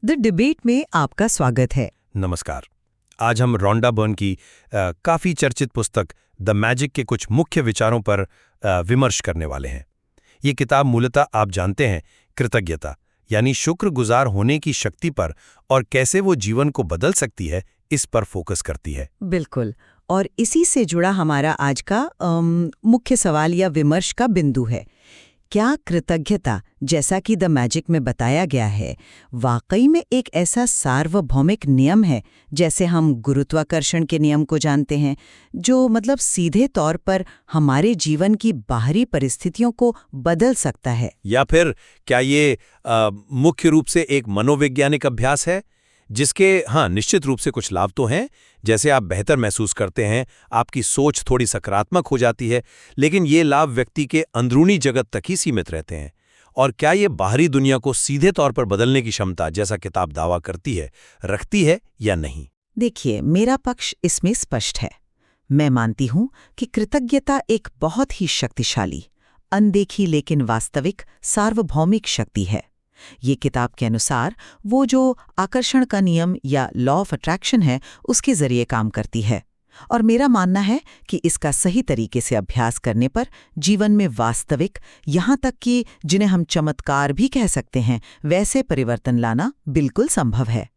The debate में आपका स्वागत है। नमस्कार। आज हम रॉन्डा बर्न की काफ़ी चर्चित पुस्तक द मैजिक के कुछ मुख्य विचारों पर विमर्श करने वाले हैं। ये किताब मूलतः आप जानते हैं कृतज्ञता यानी शुक्रगुजार होने की शक्ति पर और कैसे वो जीवन को बदल सकती है इस पर फोकस करती है। बिल्कुल, और इसी से जुड़ा हमारा आज का मुख्य सवाल या विमर्श का बिंदु है, क्या कृतज्ञता, जैसा कि द मैजिक में बताया गया है, वाकई में एक ऐसा सार्वभौमिक नियम है जैसे हम गुरुत्वाकर्षण के नियम को जानते हैं, जो मतलब सीधे तौर पर हमारे जीवन की बाहरी परिस्थितियों को बदल सकता है? या फिर क्या ये मुख्य रूप से एक मनोवैज्ञानिक अभ्यास है जिसके निश्चित रूप से कुछ लाभ तो हैं, जैसे आप बेहतर महसूस करते हैं, आपकी सोच थोड़ी सकारात्मक हो जाती है, लेकिन ये लाभ व्यक्ति के अंदरूनी जगत तक ही सीमित रहते हैं। और क्या ये बाहरी दुनिया को सीधे तौर पर बदलने की क्षमता, जैसा किताब दावा करती है, रखती है या नहीं? देखिए, मेरा पक्ष इसमें स्पष्ट है। मैं मानती हूं कि कृतज्ञता एक बहुत ही शक्तिशाली, अनदेखी लेकिन वास्तविक सार्वभौमिक शक्ति है। ये किताब के अनुसार वो जो आकर्षण का नियम या लॉ ऑफ अट्रैक्शन है, उसके जरिए काम करती है। और मेरा मानना है कि इसका सही तरीके से अभ्यास करने पर जीवन में वास्तविक, यहाँ तक कि जिन्हें हम चमत्कार भी कह सकते हैं, वैसे परिवर्तन लाना बिल्कुल संभव है।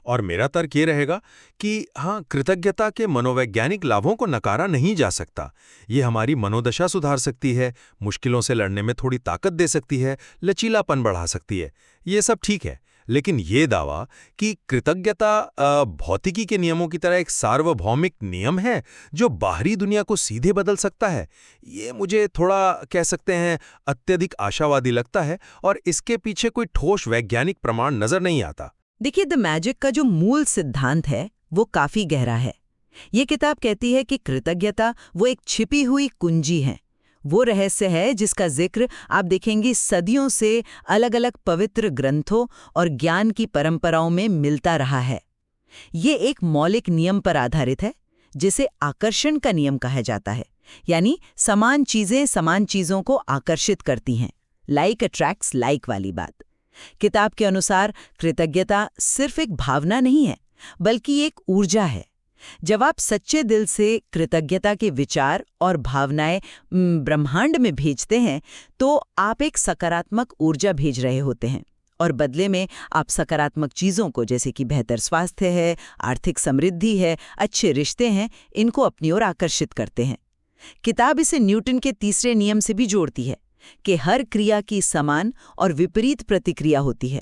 और मेरा तर्क ये रहेगा कि कृतज्ञता के मनोवैज्ञानिक लाभों को नकारा नहीं जा सकता। ये हमारी मनोदशा सुधार सकती है, मुश्किलों से लड़ने में थोड़ी ताकत दे सकती है, लचीलापन बढ़ा सकती है, ये सब ठीक है। लेकिन ये दावा कि कृतज्ञता भौतिकी के नियमों की तरह एक सार्वभौमिक नियम है जो बाहरी दुनिया को सीधे बदल सकता है, ये मुझे थोड़ा कह सकते हैं अत्यधिक आशावादी लगता है और इसके पीछे कोई ठोस वैज्ञानिक प्रमाण नजर नहीं आता। देखिए, द मैजिक का जो मूल सिद्धांत है वो काफी गहरा है। ये किताब कहती है कि कृतज्ञता वो एक छिपी हुई कुंजी है, वो रहस्य है जिसका जिक्र आप देखेंगे सदियों से अलग अलग पवित्र ग्रंथों और ज्ञान की परंपराओं में मिलता रहा है। ये एक मौलिक नियम पर आधारित है जिसे आकर्षण का नियम कहा जाता है, यानी समान चीजें समान चीजों को आकर्षित करती हैं, लाइक अट्रैक्ट्स लाइक वाली बात। किताब के अनुसार कृतज्ञता सिर्फ एक भावना नहीं है, बल्कि एक ऊर्जा है। जब आप सच्चे दिल से कृतज्ञता के विचार और भावनाएं ब्रह्मांड में भेजते हैं, तो आप एक सकारात्मक ऊर्जा भेज रहे होते हैं, और बदले में आप सकारात्मक चीज़ों को, जैसे कि बेहतर स्वास्थ्य है, आर्थिक समृद्धि है, अच्छे रिश्ते हैं, इनको अपनी ओर आकर्षित करते हैं। किताब इसे न्यूटन के तीसरे नियम से भी जोड़ती है कि हर क्रिया की समान और विपरीत प्रतिक्रिया होती है।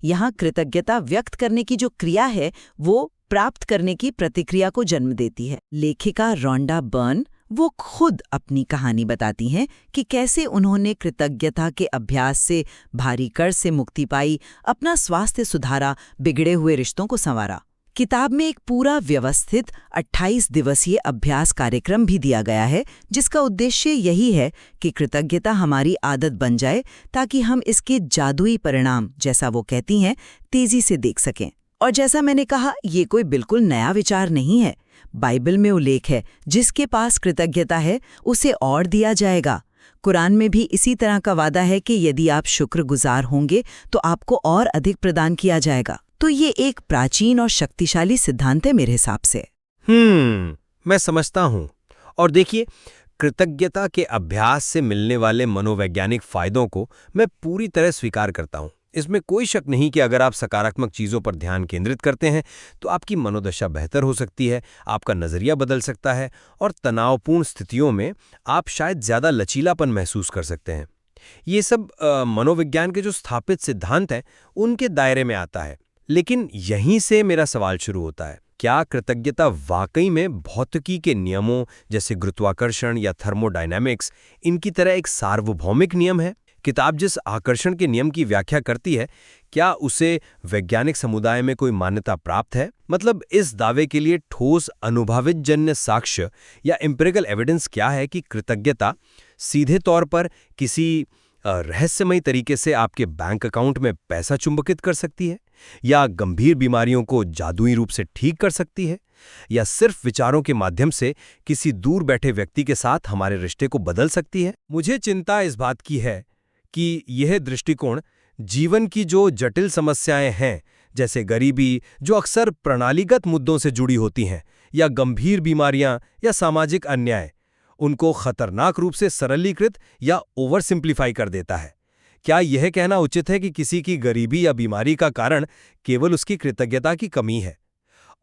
यहाँ कृतज्ञता व्यक्त करने की जो क्रिया है, वो प्राप्त करने की प्रतिक्रिया को जन्म देती है। लेखिका रॉन्डा बर्न वो खुद अपनी कहानी बताती हैं कि कैसे उन्होंने कृतज्ञता के अभ्यास से भारी कर्ज से मुक्ति पाई, अपना स्वास्थ्य सुधारा, बिगड़े हुए रिश्तों को संवारा। किताब में एक पूरा व्यवस्थित 28 दिवसीय अभ्यास कार्यक्रम भी दिया गया है, जिसका उद्देश्य यही है कि कृतज्ञता हमारी आदत बन जाए, ताकि हम इसके जादुई परिणाम, जैसा वो कहती हैं, तेजी से देख सकें। और जैसा मैंने कहा, ये कोई बिल्कुल नया विचार नहीं है। बाइबल में उल्लेख है, जिसके पास कृतज्ञता है उसे और दिया जाएगा। कुरान में भी इसी तरह का वादा है कि यदि आप शुक्रगुजार होंगे तो आपको और अधिक प्रदान किया जाएगा। तो ये एक प्राचीन और शक्तिशाली सिद्धांत है मेरे हिसाब से। मैं समझता हूँ। और देखिए, कृतज्ञता के अभ्यास से मिलने वाले मनोवैज्ञानिक फायदों को मैं पूरी तरह स्वीकार करता हूँ। इसमें कोई शक नहीं कि अगर आप सकारात्मक चीज़ों पर ध्यान केंद्रित करते हैं तो आपकी मनोदशा बेहतर हो सकती है, आपका नज़रिया बदल सकता है और तनावपूर्ण स्थितियों में आप शायद ज़्यादा लचीलापन महसूस कर सकते हैं। ये सब मनोविज्ञान के जो स्थापित सिद्धांत हैं उनके दायरे में आता है। लेकिन यहीं से मेरा सवाल शुरू होता है, क्या कृतज्ञता वाकई में भौतिकी के नियमों जैसे गुरुत्वाकर्षण या थर्मोडायनामिक्स इनकी तरह एक सार्वभौमिक नियम है? किताब जिस आकर्षण के नियम की व्याख्या करती है, क्या उसे वैज्ञानिक समुदाय में कोई मान्यता प्राप्त है? मतलब इस दावे के लिए ठोस अनुभवित जन्य साक्ष्य या एम्पिरिकल एविडेंस क्या है कि कृतज्ञता सीधे तौर पर किसी रहस्यमयी तरीके से आपके बैंक अकाउंट में पैसा चुंबकित कर सकती है, या गंभीर बीमारियों को जादुई रूप से ठीक कर सकती है, या सिर्फ विचारों के माध्यम से किसी दूर बैठे व्यक्ति के साथ हमारे रिश्ते को बदल सकती है? मुझे चिंता इस बात की है कि यह दृष्टिकोण जीवन की जो जटिल समस्याएं हैं, जैसे गरीबी जो अक्सर प्रणालीगत मुद्दों से जुड़ी होती हैं, या गंभीर बीमारियां या सामाजिक अन्याय, उनको खतरनाक रूप से सरलीकृत या ओवर सिंप्लीफाई कर देता है। क्या यह कहना उचित है कि किसी की गरीबी या बीमारी का कारण केवल उसकी कृतज्ञता की कमी है?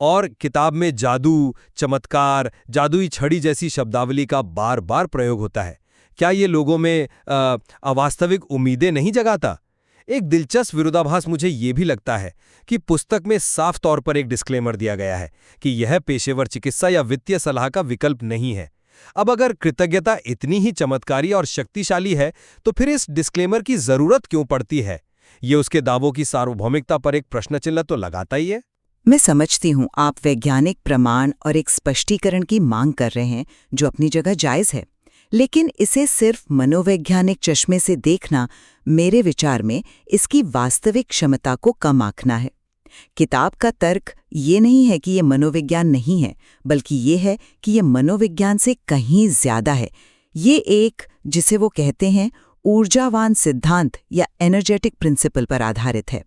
और किताब में जादू, चमत्कार, जादुई छड़ी जैसी शब्दावली का बार बार प्रयोग होता है। क्या ये लोगों में अवास्तविक उम्मीदें नहीं जगाता? एक दिलचस्प विरोधाभास मुझे ये भी लगता है कि पुस्तक में साफ तौर पर एक डिस्क्लेमर दिया गया है कि यह पेशेवर चिकित्सा या वित्तीय सलाह का विकल्प नहीं है। अब अगर कृतज्ञता इतनी ही चमत्कारी और शक्तिशाली है, तो फिर इस डिस्क्लेमर की जरूरत क्यों पड़ती है? ये उसके दावों की सार्वभौमिकता पर एक प्रश्न चिन्ह तो लगाता ही है। मैं समझती हूँ आप वैज्ञानिक प्रमाण और एक स्पष्टीकरण की मांग कर रहे हैं, जो अपनी जगह जायज है, लेकिन इसे सिर्फ मनोवैज्ञानिक चश्मे से देखना मेरे विचार में इसकी वास्तविक क्षमता को कम आंकना है। किताब का तर्क ये नहीं है कि ये मनोविज्ञान नहीं है, बल्कि ये है कि ये मनोविज्ञान से कहीं ज्यादा है। ये एक, जिसे वो कहते हैं, ऊर्जावान सिद्धांत या एनर्जेटिक प्रिंसिपल पर आधारित है।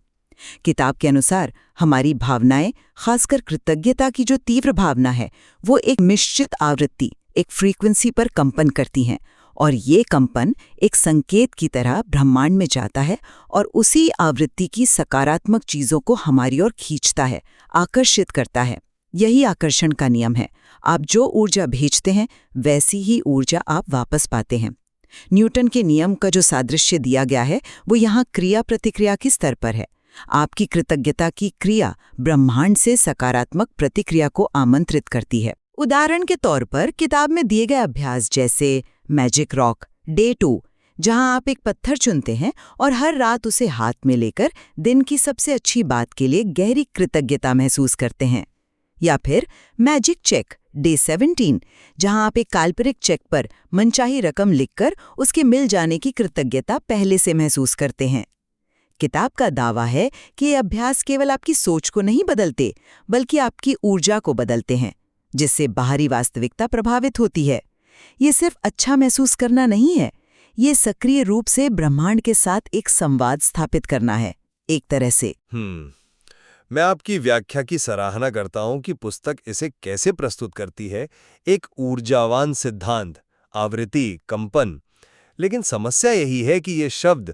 किताब के अनुसार हमारी भावनाएं, खासकर कृतज्ञता की जो तीव्र भावना है, वो एक निश्चित आवृत्ति, एक फ्रीक्वेंसी पर कंपन करती हैं, और ये कंपन एक संकेत की तरह ब्रह्मांड में जाता है और उसी आवृत्ति की सकारात्मक चीजों को हमारी ओर खींचता है, आकर्षित करता है। यही आकर्षण का नियम है। आप जो ऊर्जा भेजते हैं, वैसी ही ऊर्जा आप वापस पाते हैं। न्यूटन के नियम का जो सादृश्य दिया गया है, वो यहाँ क्रिया प्रतिक्रिया के स्तर पर है। आपकी कृतज्ञता की क्रिया ब्रह्मांड से सकारात्मक प्रतिक्रिया को आमंत्रित करती है। उदाहरण के तौर पर किताब में दिए गए अभ्यास जैसे मैजिक रॉक डे 2, जहां आप एक पत्थर चुनते हैं और हर रात उसे हाथ में लेकर दिन की सबसे अच्छी बात के लिए गहरी कृतज्ञता महसूस करते हैं। या फिर मैजिक चेक डे 17, जहां आप एक काल्पनिक चेक पर मनचाही रकम लिखकर उसके मिल जाने की कृतज्ञता पहले से महसूस करते हैं। किताब का दावा है कि ये अभ्यास केवल आपकी सोच को नहीं बदलते, बल्कि आपकी ऊर्जा को बदलते हैं, जिससे बाहरी वास्तविकता प्रभावित होती है। ये सिर्फ अच्छा महसूस करना नहीं है, ये सक्रिय रूप से ब्रह्मांड के साथ एक संवाद स्थापित करना है, एक तरह से। मैं आपकी व्याख्या की सराहना करता हूं कि पुस्तक इसे कैसे प्रस्तुत करती है, एक ऊर्जावान सिद्धांत, आवृत्ति, कंपन। लेकिन समस्या यही है कि ये शब्द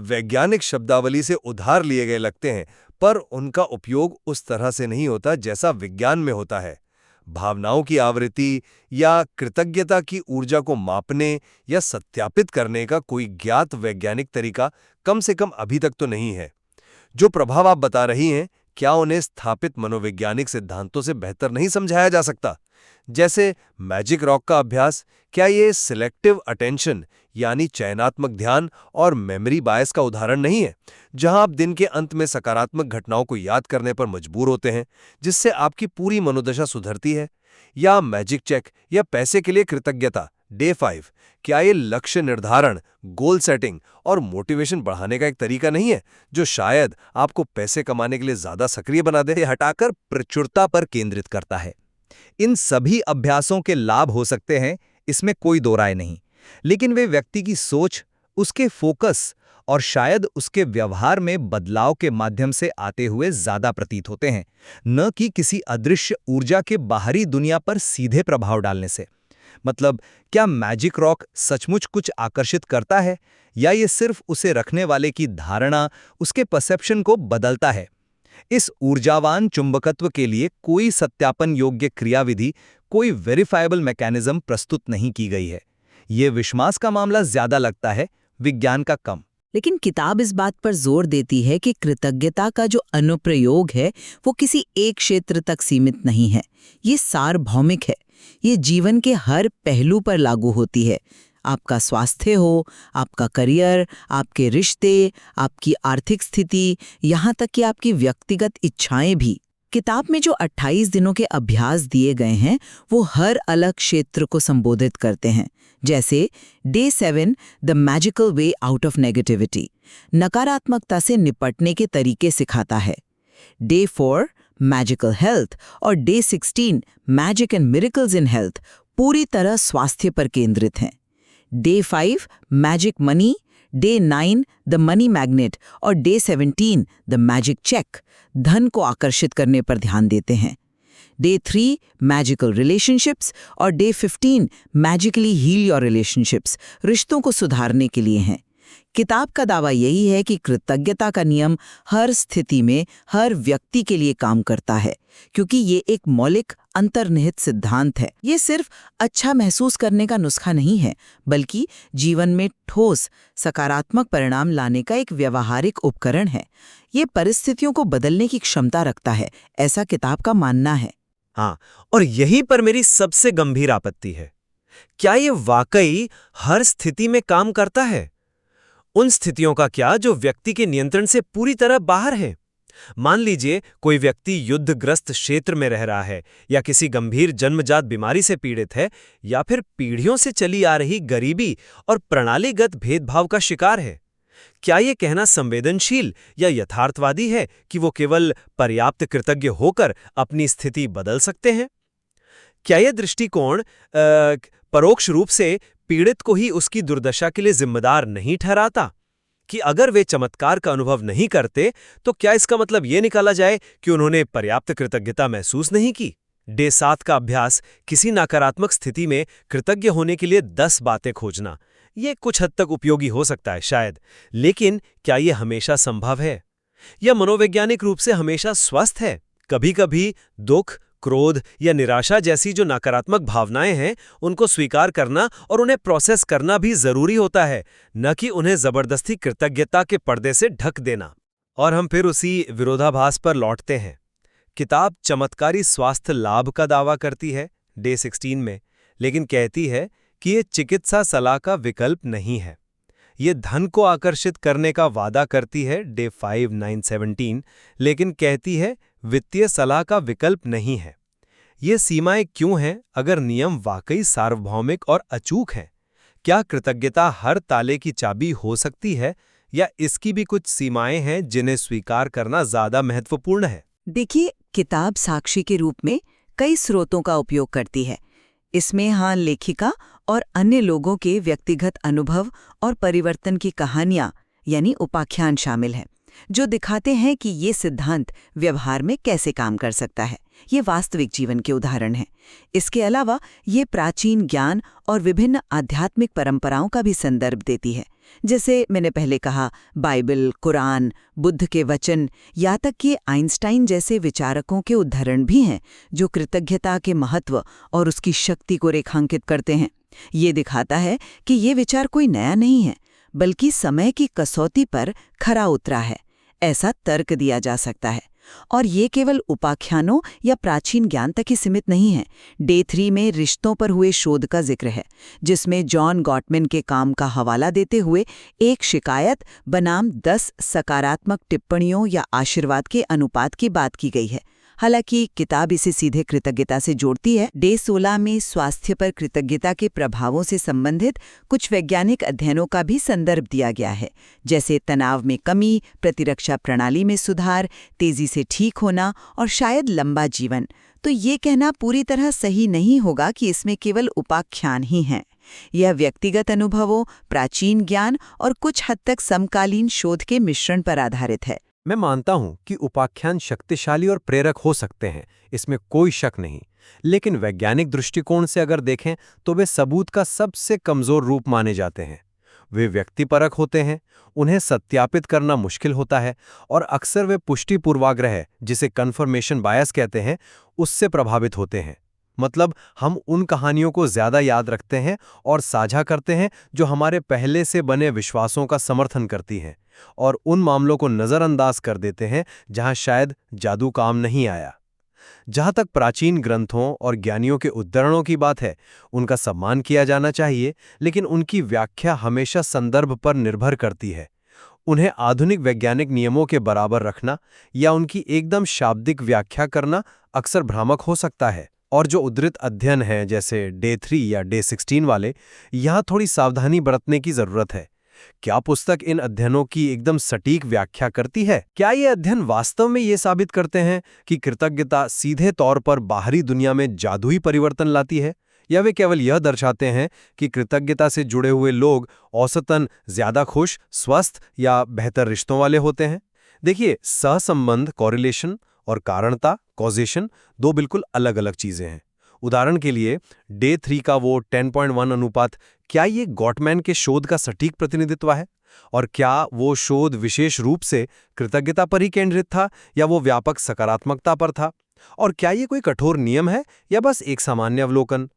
वैज्ञानिक शब्दावली से उधार लिए गए लगते हैं, पर उनका उपयोग उस तरह से नहीं होता जैसा विज्ञान में होता है। भावनाओं की आवृत्ति या कृतज्ञता की ऊर्जा को मापने या सत्यापित करने का कोई ज्ञात वैज्ञानिक तरीका कम से कम अभी तक तो नहीं है। जो प्रभाव आप बता रही हैं, क्या उन्हें स्थापित मनोवैज्ञानिक सिद्धांतों से बेहतर नहीं समझाया जा सकता? जैसे मैजिक रॉक का अभ्यास, क्या ये सिलेक्टिव अटेंशन यानी चयनात्मक ध्यान और मेमोरी बायस का उदाहरण नहीं है, जहां आप दिन के अंत में सकारात्मक घटनाओं को याद करने पर मजबूर होते हैं, जिससे आपकी पूरी मनोदशा सुधरती है? या मैजिक चेक या पैसे के लिए कृतज्ञता डे 5, क्या ये लक्ष्य निर्धारण, गोल सेटिंग और मोटिवेशन बढ़ाने का एक तरीका नहीं है, जो शायद आपको पैसे कमाने के लिए ज्यादा सक्रिय बना दे? हटाकर प्रचुरता पर केंद्रित करता है। इन सभी अभ्यासों के लाभ हो सकते हैं, इसमें कोई दो राय नहीं, लेकिन वे व्यक्ति की सोच, उसके फोकस और शायद उसके व्यवहार में बदलाव के माध्यम से आते हुए ज्यादा प्रतीत होते हैं, न कि किसी अदृश्य ऊर्जा के बाहरी दुनिया पर सीधे प्रभाव डालने से। मतलब, क्या मैजिक रॉक सचमुच कुछ आकर्षित करता है, या ये सिर्फ उसे रखने वाले की धारणा, उसके परसेप्शन को बदलता है? इस ऊर्जावान चुंबकत्व के लिए कोई सत्यापन योग्य क्रियाविधि, कोई वेरीफाइबल मैकेनिज्म प्रस्तुत नहीं की गई है। ये विश्वास का मामला ज्यादा लगता है, विज्ञान का कम। लेकिन किताब इस बात पर जोर देती है कि कृतज्ञता का जो अनुप्रयोग है, वो किसी एक क्षेत्र तक सीमित नहीं है। ये सार्वभौमिक है, ये जीवन के हर पहलू पर लागू होती है। आपका स्वास्थ्य हो, आपका करियर, आपके रिश्ते, आपकी आर्थिक स्थिति, यहाँ तक कि आपकी व्यक्तिगत इच्छाएं भी। किताब में जो 28 दिनों के अभ्यास दिए गए हैं, वो हर अलग क्षेत्र को संबोधित करते हैं। जैसे day 7, the magical way out of negativity, नकारात्मकता से निपटने के तरीके सिखाता है। डे 4, मैजिकल हेल्थ, और day 16, magic and miracles in health, पूरी तरह स्वास्थ्य पर केंद्रित हैं। Day 5, magic money, day 9 the money magnet और डे 17 द मैजिक चेक धन को आकर्षित करने पर ध्यान देते हैं। डे 3 मैजिकल रिलेशनशिप्स और day 15 magically heal your relationships रिश्तों को सुधारने के लिए हैं। किताब का दावा यही है कि कृतज्ञता का नियम हर स्थिति में हर व्यक्ति के लिए काम करता है, क्योंकि ये एक मौलिक अंतर्निहित सिद्धांत है। ये सिर्फ अच्छा महसूस करने का नुस्खा नहीं है, बल्कि जीवन में ठोस सकारात्मक परिणाम लाने का एक व्यावहारिक उपकरण है। ये परिस्थितियों को बदलने की क्षमता रखता है, ऐसा किताब का मानना है। हाँ, और यहीं पर मेरी सबसे गंभीर आपत्ति है। क्या ये वाकई हर स्थिति में काम करता है? उन स्थितियों का क्या जो व्यक्ति के नियंत्रण से पूरी तरह बाहर है? मान लीजिए कोई व्यक्ति युद्धग्रस्त क्षेत्र में रह रहा है, या किसी गंभीर जन्मजात बीमारी से पीड़ित है, या फिर पीढ़ियों से चली आ रही गरीबी और प्रणालीगत भेदभाव का शिकार है। क्या ये कहना संवेदनशील या यथार्थवादी है कि वो केवल पर्याप्त कृतज्ञ होकर अपनी स्थिति बदल सकते हैं? क्या यह दृष्टिकोण परोक्ष रूप से पीड़ित को ही उसकी दुर्दशा के लिए जिम्मेदार नहीं ठहराता? कि अगर वे चमत्कार का अनुभव नहीं करते, तो क्या इसका मतलब ये निकाला जाए कि उन्होंने पर्याप्त कृतज्ञता महसूस नहीं की? डे 7 का अभ्यास, किसी नकारात्मक स्थिति में कृतज्ञ होने के लिए 10 बातें खोजना, ये कुछ हद तक उपयोगी हो सकता है शायद, लेकिन क्या ये हमेशा संभव है? या मनोवैज्ञानिक रूप से हमेशा स्वस्थ है? कभी-कभी दुख, क्रोध या निराशा जैसी जो नकारात्मक भावनाएं हैं, उनको स्वीकार करना और उन्हें प्रोसेस करना भी जरूरी होता है, न कि उन्हें जबरदस्ती कृतज्ञता के पर्दे से ढक देना। और हम फिर उसी विरोधाभास पर लौटते हैं। किताब चमत्कारी स्वास्थ्य लाभ का दावा करती है डे 16 में, लेकिन कहती है कि ये चिकित्सा सलाह का विकल्प नहीं है। ये धन को आकर्षित करने का वादा करती है डे 5, 9, 17, लेकिन कहती है वित्तीय सलाह का विकल्प नहीं है। ये सीमाएं क्यों हैं अगर नियम वाकई सार्वभौमिक और अचूक हैं? क्या कृतज्ञता हर ताले की चाबी हो सकती है, या इसकी भी कुछ सीमाएं हैं जिन्हें स्वीकार करना ज्यादा महत्वपूर्ण है? देखिए, किताब साक्षी के रूप में कई स्रोतों का उपयोग करती है। इसमें हाँ लेखिका और अन्य लोगों के व्यक्तिगत अनुभव और परिवर्तन की कहानियां यानी उपाख्यान शामिल हैं, जो दिखाते हैं कि ये सिद्धांत व्यवहार में कैसे काम कर सकता है। ये वास्तविक जीवन के उदाहरण हैं। इसके अलावा ये प्राचीन ज्ञान और विभिन्न आध्यात्मिक परंपराओं का भी संदर्भ देती है, जैसे मैंने पहले कहा बाइबल, कुरान, बुद्ध के वचन, या तक कि आइंस्टाइन जैसे विचारकों के उदाहरण भी हैं जो कृतज्ञता के महत्व और उसकी शक्ति को रेखांकित करते हैं। ये दिखाता है कि ये विचार कोई नया नहीं है, बल्कि समय की कसौटी पर खरा उतरा है, ऐसा तर्क दिया जा सकता है। और ये केवल उपाख्यानों या प्राचीन ज्ञान तक ही सीमित नहीं है। डे 3 में रिश्तों पर हुए शोध का जिक्र है, जिसमें जॉन गॉटमैन के काम का हवाला देते हुए एक शिकायत बनाम 10 सकारात्मक टिप्पणियों या आशीर्वाद के अनुपात की बात की गई है। हालांकि किताब इसे सीधे कृतज्ञता से जोड़ती है। डे 16 में स्वास्थ्य पर कृतज्ञता के प्रभावों से संबंधित कुछ वैज्ञानिक अध्ययनों का भी संदर्भ दिया गया है, जैसे तनाव में कमी, प्रतिरक्षा प्रणाली में सुधार, तेजी से ठीक होना और शायद लंबा जीवन। तो ये कहना पूरी तरह सही नहीं होगा कि इसमें केवल उपाख्यान ही हैं। यह व्यक्तिगत अनुभवों, प्राचीन ज्ञान और कुछ हद तक समकालीन शोध के मिश्रण पर आधारित है। मैं मानता हूं कि उपाख्यान शक्तिशाली और प्रेरक हो सकते हैं, इसमें कोई शक नहीं, लेकिन वैज्ञानिक दृष्टिकोण से अगर देखें तो वे सबूत का सबसे कमजोर रूप माने जाते हैं। वे व्यक्तिपरक होते हैं, उन्हें सत्यापित करना मुश्किल होता है, और अक्सर वे पुष्टि पूर्वाग्रह, जिसे कन्फर्मेशन बायस कहते हैं, उससे प्रभावित होते हैं। मतलब हम उन कहानियों को ज्यादा याद रखते हैं और साझा करते हैं जो हमारे पहले से बने विश्वासों का समर्थन करती हैं, और उन मामलों को नज़रअंदाज कर देते हैं जहां शायद जादू काम नहीं आया। जहां तक प्राचीन ग्रंथों और ज्ञानियों के उद्धरणों की बात है, उनका सम्मान किया जाना चाहिए, लेकिन उनकी व्याख्या हमेशा संदर्भ पर निर्भर करती है। उन्हें आधुनिक वैज्ञानिक नियमों के बराबर रखना या उनकी एकदम शाब्दिक व्याख्या करना अक्सर भ्रामक हो सकता है। और जो उद्धृत अध्ययन हैं, जैसे डे 3 या डे 16 वाले, यहाँ थोड़ी सावधानी बरतने की जरूरत है। क्या पुस्तक इन अध्ययनों की एकदम सटीक व्याख्या करती है? क्या ये अध्ययन वास्तव में ये साबित करते हैं कि कृतज्ञता सीधे तौर पर बाहरी दुनिया में जादुई परिवर्तन लाती है, या वे केवल यह दर्शाते हैं कि कृतज्ञता से जुड़े हुए लोग औसतन ज्यादा खुश, स्वस्थ या बेहतर रिश्तों वाले होते हैं? देखिए, सहसंबंध कॉरिलेशन और कारणता कॉजेशन दो बिल्कुल अलग-अलग चीजें हैं। उदाहरण के लिए डे 3 का वो 10.1 अनुपात, क्या ये गॉटमैन के शोध का सटीक प्रतिनिधित्व है? और क्या वो शोध विशेष रूप से कृतज्ञता पर ही केंद्रित था या वो व्यापक सकारात्मकता पर था? और क्या ये कोई कठोर नियम है या बस एक सामान्य अवलोकन?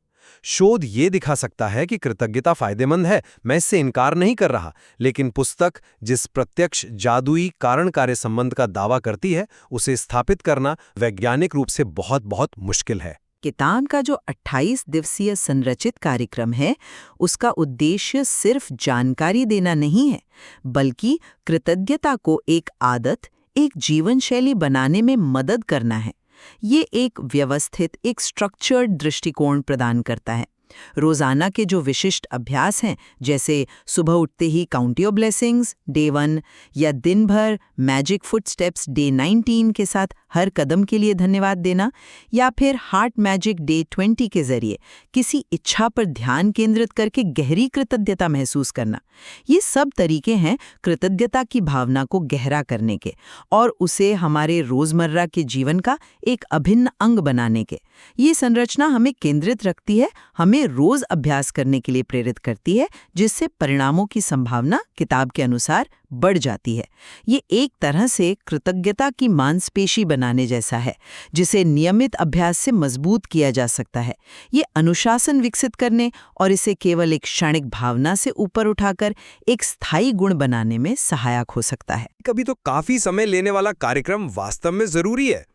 शोध ये दिखा सकता है कि कृतज्ञता फायदेमंद है, मैं इससे इनकार नहीं कर रहा, लेकिन पुस्तक जिस प्रत्यक्ष जादुई कारण कार्य संबंध का दावा करती है, उसे स्थापित करना वैज्ञानिक रूप से बहुत बहुत मुश्किल है। किताब का जो 28 दिवसीय संरचित कार्यक्रम है, उसका उद्देश्य सिर्फ जानकारी देना नहीं है, बल्कि कृतज्ञता को एक आदत, एक जीवन शैली बनाने में मदद करना है। ये एक व्यवस्थित, एक स्ट्रक्चर्ड दृष्टिकोण प्रदान करता है। रोजाना के जो विशिष्ट अभ्यास हैं, जैसे सुबह उठते ही काउंट योर ब्लेसिंग्स डे 1 या दिन भर मैजिक फुटस्टेप्स डे 19 के साथ हर कदम के लिए धन्यवाद देना, या फिर हार्ट मैजिक डे 20 के जरिए किसी इच्छा पर ध्यान केंद्रित करके गहरी कृतज्ञता महसूस करना, ये सब तरीके हैं कृतज्ञता की भावना को गहरा करने के और उसे हमारे रोजमर्रा के जीवन का एक अभिन्न अंग बनाने के। ये संरचना हमें केंद्रित रखती है, हमें रोज अभ्यास करने के लिए प्रेरित करती है, जिससे परिणामों की संभावना किताब के अनुसार बढ़ जाती है। ये एक तरह से कृतज्ञता की मांसपेशी बनाने जैसा है, जिसे नियमित अभ्यास से मजबूत किया जा सकता है। ये अनुशासन विकसित करने और इसे केवल एक क्षणिक भावना से ऊपर उठाकर एक स्थायी गुण बनाने में सहायक हो सकता है। कभी तो काफी समय लेने वाला कार्यक्रम वास्तव में जरूरी है।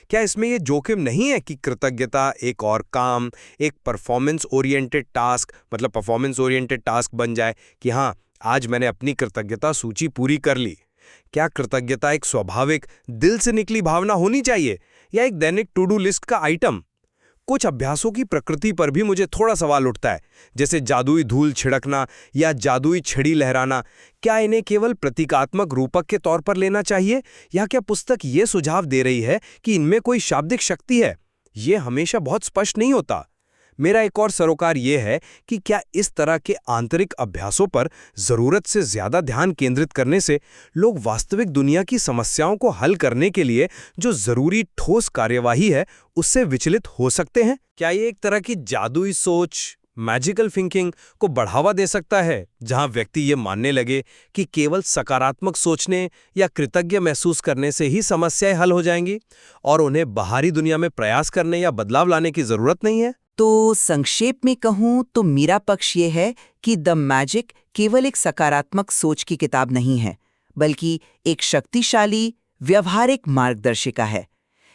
क्या इसमें यह जोखिम नहीं है कि कृतज्ञता एक और काम, एक परफॉर्मेंस ओरिएंटेड टास्क बन जाए कि हाँ, आज मैंने अपनी कृतज्ञता सूची पूरी कर ली? क्या कृतज्ञता एक स्वाभाविक, दिल से निकली भावना होनी चाहिए या एक दैनिक टू डू लिस्ट का आइटम? कुछ अभ्यासों की प्रकृति पर भी मुझे थोड़ा सवाल उठता है, जैसे जादुई धूल छिड़कना या जादुई छड़ी लहराना। क्या इन्हें केवल प्रतीकात्मक रूपक के तौर पर लेना चाहिए, या क्या पुस्तक ये सुझाव दे रही है कि इनमें कोई शाब्दिक शक्ति है? ये हमेशा बहुत स्पष्ट नहीं होता। मेरा एक और सरोकार ये है कि क्या इस तरह के आंतरिक अभ्यासों पर जरूरत से ज्यादा ध्यान केंद्रित करने से लोग वास्तविक दुनिया की समस्याओं को हल करने के लिए जो जरूरी ठोस कार्यवाही है, उससे विचलित हो सकते हैं? क्या ये एक तरह की जादुई सोच, मैजिकल थिंकिंग को बढ़ावा दे सकता है, जहां व्यक्ति ये मानने लगे कि केवल सकारात्मक सोचने या कृतज्ञ महसूस करने से ही समस्याएं हल हो जाएंगी और उन्हें बाहरी दुनिया में प्रयास करने या बदलाव लाने की जरूरत नहीं है? तो संक्षेप में कहूं तो मेरा पक्ष ये है कि द मैजिक केवल एक सकारात्मक सोच की किताब नहीं है, बल्कि एक शक्तिशाली व्यवहारिक मार्गदर्शिका है।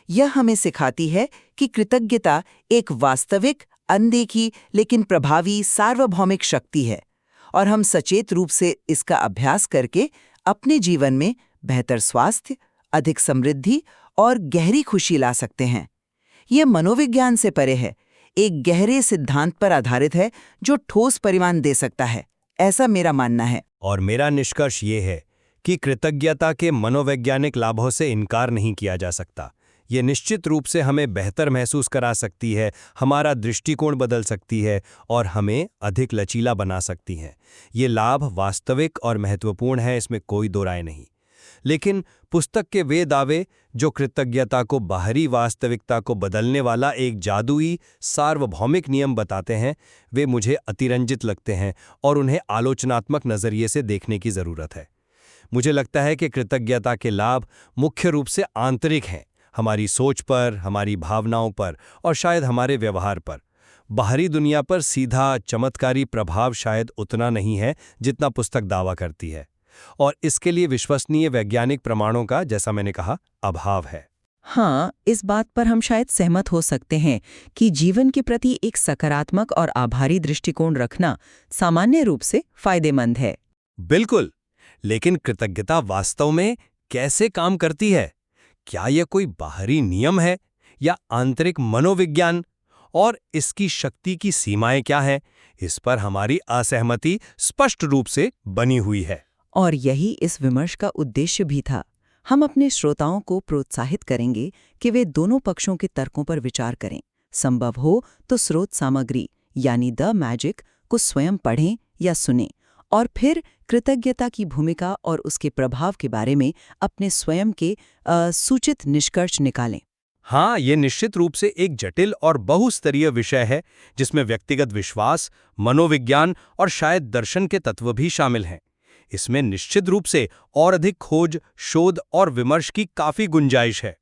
यह हमें सिखाती है कि कृतज्ञता एक वास्तविक, अनदेखी लेकिन प्रभावी सार्वभौमिक शक्ति है और हम सचेत रूप से इसका अभ्यास करके अपने जीवन में बेहतर स्वास्थ्य, अधिक समृद्धि और गहरी खुशी ला सकते हैं। यह मनोविज्ञान से परे है, एक गहरे सिद्धांत पर आधारित है जो ठोस परिणाम दे सकता है, ऐसा मेरा मानना है। और मेरा निष्कर्ष ये है कि कृतज्ञता के मनोवैज्ञानिक लाभों से इनकार नहीं किया जा सकता। ये निश्चित रूप से हमें बेहतर महसूस करा सकती है, हमारा दृष्टिकोण बदल सकती है और हमें अधिक लचीला बना सकती है। ये लाभ वास्तविक और महत्वपूर्ण है, इसमें कोई दो राय नहीं। लेकिन पुस्तक के वे दावे जो कृतज्ञता को बाहरी वास्तविकता को बदलने वाला एक जादुई सार्वभौमिक नियम बताते हैं, वे मुझे अतिरंजित लगते हैं और उन्हें आलोचनात्मक नज़रिए से देखने की ज़रूरत है। मुझे लगता है कि कृतज्ञता के लाभ मुख्य रूप से आंतरिक हैं, हमारी सोच पर, हमारी भावनाओं पर और शायद हमारे व्यवहार पर। बाहरी दुनिया पर सीधा चमत्कारी प्रभाव शायद उतना नहीं है जितना पुस्तक दावा करती है, और इसके लिए विश्वसनीय वैज्ञानिक प्रमाणों का, जैसा मैंने कहा, अभाव है। हाँ, इस बात पर हम शायद सहमत हो सकते हैं कि जीवन के प्रति एक सकारात्मक और आभारी दृष्टिकोण रखना सामान्य रूप से फायदेमंद है। बिल्कुल, लेकिन कृतज्ञता वास्तव में कैसे काम करती है? क्या यह कोई बाहरी नियम है या आंतरिक मनोविज्ञान? और इसकी शक्ति की सीमाएं क्या हैं? इस पर हमारी असहमति स्पष्ट रूप से बनी हुई है। और यही इस विमर्श का उद्देश्य भी था। हम अपने श्रोताओं को प्रोत्साहित करेंगे कि वे दोनों पक्षों के तर्कों पर विचार करें। संभव हो तो स्रोत सामग्री यानी द मैजिक को स्वयं पढ़ें या सुनें और फिर कृतज्ञता की भूमिका और उसके प्रभाव के बारे में अपने स्वयं के सूचित निष्कर्ष निकालें। हाँ, ये निश्चित रूप से एक जटिल और बहुस्तरीय विषय है जिसमें व्यक्तिगत विश्वास, मनोविज्ञान और शायद दर्शन के तत्व भी शामिल हैं। इसमें निश्चित रूप से और अधिक खोज, शोध और विमर्श की काफी गुंजाइश है।